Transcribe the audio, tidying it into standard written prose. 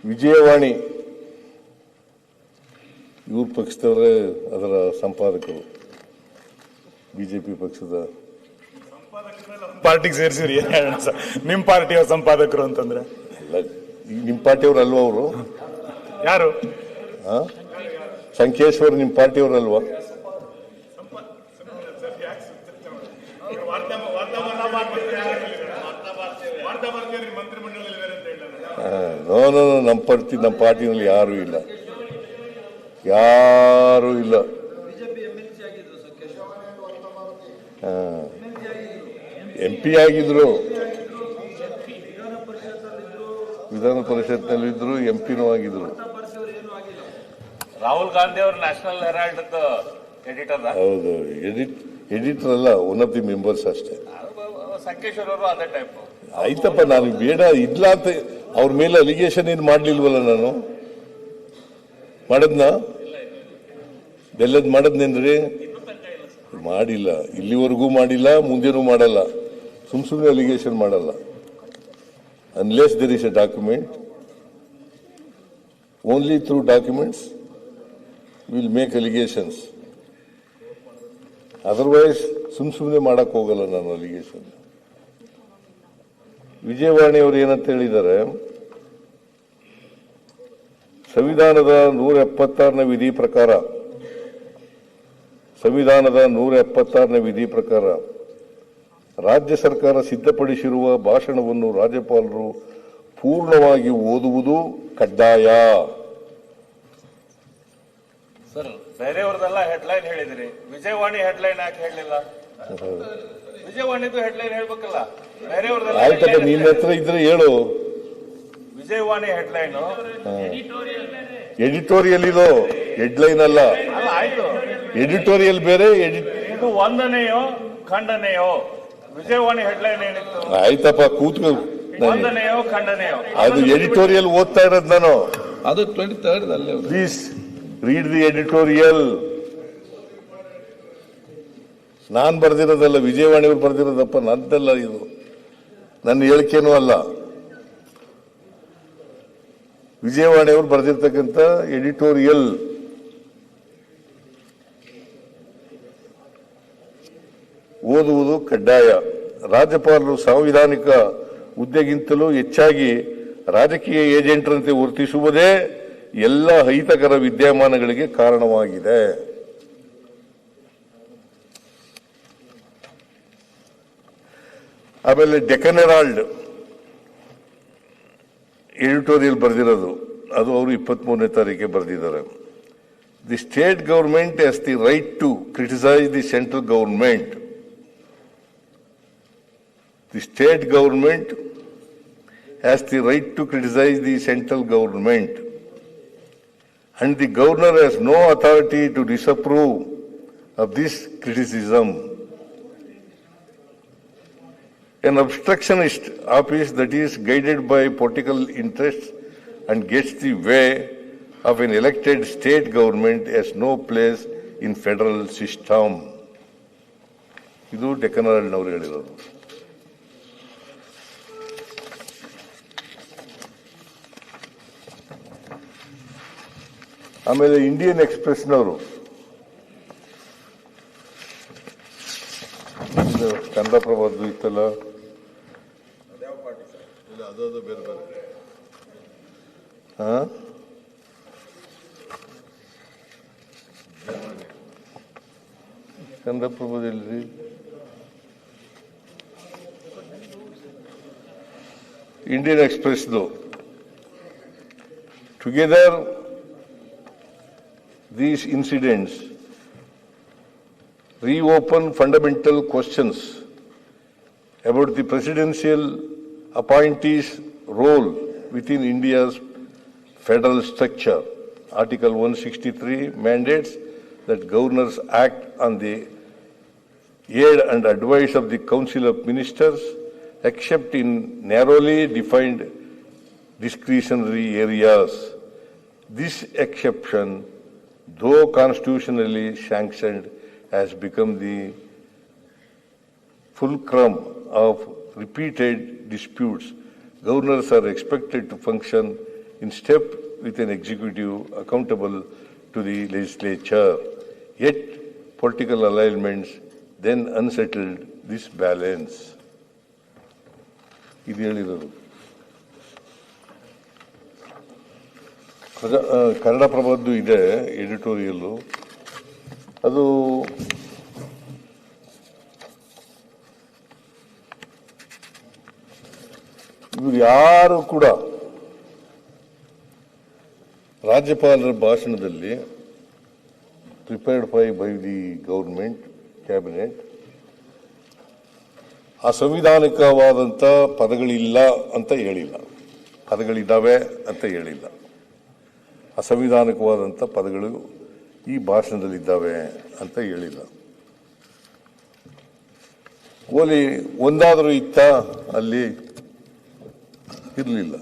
ವಿಜಯವಾಣಿ ಇವ್ರ ಪಕ್ಷದವರೇ ಅದರ ಸಂಪಾದಕರು, ಬಿಜೆಪಿ ಪಕ್ಷದ ಪಾರ್ಟಿಗೆ ಸೇರಿಸಿರಿ. ನಿಮ್ಮ ಪಾರ್ಟಿಯ ಸಂಪಾದಕರು ಅಂತಂದ್ರೆ ನಿಮ್ಮ ಪಾರ್ಟಿಯವರು ಅಲ್ವಾ ಅವರು? ಯಾರು? ಸಂಕೇಶ್ವರ್ ನಿಮ್ಮ ಪಾರ್ಟಿಯವರು ಅಲ್ವಾ? ನಮ್ಮ ಪಾರ್ಟಿನಲ್ಲಿ ಯಾರು ಇಲ್ಲ, ಯಾರು ಇಲ್ಲ. MP ಆಗಿದ್ರು, ವಿಧಾನ ಪರಿಷತ್ನಲ್ಲಿದ್ರು, MP ನೂ ಆಗಿದ್ರು. ರಾಹುಲ್ ಗಾಂಧಿ ಅವರು ನ್ಯಾಷನಲ್ ಹೆರಾಲ್ಡ್ ಎಡಿಟರ್. ಹೌದು, ಎಡಿಟರ್ ಅಲ್ಲ, ಒನ್ ಆಫ್ ದಿ ಮೆಂಬರ್ಸ್ ಅಷ್ಟೇ. ಸಂಕೇಶ್ವರ್ ಅವರು ಅದೇ ಟೈಪ್. ಆಯ್ತಪ್ಪ, ನಾನು ಬೇಡ ಇಲ್ಲ ಅಂತ ಅವ್ರ ಮೇಲೆ ಅಲಿಗೇಷನ್ ಏನು ಮಾಡ್ಲಿಲ್ವಲ್ಲ, ನಾನು ಮಾಡದ್ನ ಬೆಲ್ಲದ್ ಮಾಡದ್ನೇನ್ರಿ? ಮಾಡಿಲ್ಲ, ಇಲ್ಲಿವರೆಗೂ ಮಾಡಿಲ್ಲ, ಮುಂದೆನೂ ಮಾಡಲ್ಲ. ಸುಮ್ಮನೆ ಅಲಿಗೇಷನ್ ಮಾಡಲ್ಲ. Unless there is a document, only through documents will make allegations. Otherwise ಸುಮ್ಮನೆ ಮಾಡಕ್ ಹೋಗಲ್ಲ ನಾನು ಅಲಿಗೇಷನ್. ವಿಜಯವಾಣಿ ಅವರು ಏನಂತ ಹೇಳಿದ್ದಾರೆ, ಸಂವಿಧಾನದ 176ನೇ ವಿಧಿ ಪ್ರಕಾರ, ಸಂವಿಧಾನದ 176ನೇ ವಿಧಿ ಪ್ರಕಾರ ರಾಜ್ಯ ಸರ್ಕಾರ ಸಿದ್ಧಪಡಿಸಿರುವ ಭಾಷಣವನ್ನು ರಾಜ್ಯಪಾಲರು ಪೂರ್ಣವಾಗಿ ಓದುವುದು ಕಡ್ಡಾಯ. ಸರ್, ಬೇರೆಯವ್ರದೆಲ್ಲ ಹೆಡ್ಲೈನ್ ಹೇಳಿದ್ರಿ, ವಿಜಯವಾಣಿ ಹೆಡ್ಲೈನ್ ಯಾಕೆ ಹೇಳಲಿಲ್ಲ? ವಿಜಯವಾಣಿದು ಹೆಡ್ಲೈನ್ ಹೇಳ್ಬೇಕಲ್ಲ. ಬೇರೆಯವ್ರದೆಲ್ಲ ಆಯ್ತಪ್ಪ, ನಿನ್ನ ಹತ್ರ ಇದ್ರೆ ಹೇಳು. ವಿಜಯವಾಣಿ ಹೆಡ್ಲೈನ್ ಎಡಿಟೋರಿಯಲ್, ಇದು ಹೆಡ್ಲೈನ್ ಅಲ್ಲ. ಆಯ್ತು, ಎಡಿಟೋರಿಯಲ್ ಬೇರೆ. ಇದು ವಂದನೆಯೋ ಖಂಡನೆಯೋ? ವಿಜಯವಾಣಿ ಹೆಡ್ಲೈನ್ ಏನಿತ್ತು? ಆಯ್ತಪ್ಪ, ಕೂತ್ಕೊ. ವಂದನೆಯೋ ಖಂಡನೆಯೋ? ಅದು ಎಡಿಟೋರಿಯಲ್ ಓದ್ತಾ ಇರೋದು ನಾನು. ಅದು 23rd please read the editorial. ನಾನ್ ಬರ್ದಿರೋದಲ್ಲ, ವಿಜಯವಾಣಿಯವ್ರು ಬರ್ದಿರೋದಪ್ಪ, ನಂದಲ್ಲ ಇದು, ನನ್ನ ಹೇಳಿಕೆನೂ ಅಲ್ಲ. ವಿಜಯವಾಣಿಯವರು ಬರೆದಿರ್ತಕ್ಕಂಥ ಎಡಿಟೋರಿಯಲ್. ಓದುವುದು ಕಡ್ಡಾಯ. ರಾಜ್ಯಪಾಲರು ಸಾಂವಿಧಾನಿಕ ಹುದ್ದೆಗಿಂತಲೂ ಹೆಚ್ಚಾಗಿ ರಾಜಕೀಯ ಏಜೆಂಟ್ರಂತೆ ವರ್ತಿಸುವುದೇ ಎಲ್ಲ ಅಹಿತಕರ ವಿದ್ಯಮಾನಗಳಿಗೆ ಕಾರಣವಾಗಿದೆ. ಆಮೇಲೆ ಡೆಕ್ಕನ್ ಹೆರಾಲ್ಡ್ ಎಡಿಟೋರಿಯಲ್ ಬರೆದಿರೋದು, ಅದು ಅವರು 23ನೇ ತಾರೀಕಿಗೆ ಬರೆದಿದ್ದಾರೆ. The state government has the right to criticise the central government. The state government has the right to criticise the central government and the governor has no authority to disapprove of this criticism. An obstructionist office that is guided by political interests and gets the way of an elected state government has no place in federal system. ಇದು ಡೆಕ್ಕನ್ ಹೆರಾಲ್ಡ್ನವರು ಹೇಳಿರೋದು. ಆಮೇಲೆ Indian ಎಕ್ಸ್ಪ್ರೆಸ್ನವರು, ಕನ್ನಡಪ್ರಭದ್ದು ಇತ್ತಲ್ಲ, ಅದು ಬೇರೆ ಬೇರೆ. ಕನ್ನಡಪ್ರಭದಲ್ಲಿ Indian ಎಕ್ಸ್ಪ್ರೆಸ್ದು together these incidents reopen fundamental questions about the presidential appointees' role within India's federal structure. Article 163 mandates that governors act on the aid and advice of the Council of Ministers, except in narrowly defined discretionary areas. This exception, though constitutionally sanctioned, has become the fulcrum of repeated disputes. Governors are expected to function in step with an executive accountable to the legislature. Yet, political alignments then unsettled this balance. ಇದು ಹೇಳಿರೋದು ಕನ್ನಡಪ್ರಭದ್ದು ಇದೆ ಎಡಿಟೋರಿಯಲ್ಲು. ಅದು ಇವರು ಯಾರು ಕೂಡ ರಾಜ್ಯಪಾಲರ ಭಾಷಣದಲ್ಲಿ prepared by the government cabinet ಅಸಂವಿಧಾನಿಕವಾದಂಥ ಪದಗಳಿಲ್ಲ ಅಂತ ಹೇಳಿಲ್ಲ, ಪದಗಳಿದ್ದಾವೆ ಅಂತ ಹೇಳಿಲ್ಲ. ಅಸಂವಿಧಾನಿಕವಾದಂಥ ಪದಗಳು ಈ ಭಾಷಣದಲ್ಲಿದ್ದಾವೆ ಅಂತ ಹೇಳಿಲ್ಲ. ಓಲಿ ಒಂದಾದರೂ ಇತ್ತ ಅಲ್ಲಿ ಇರಲಿಲ್ಲ.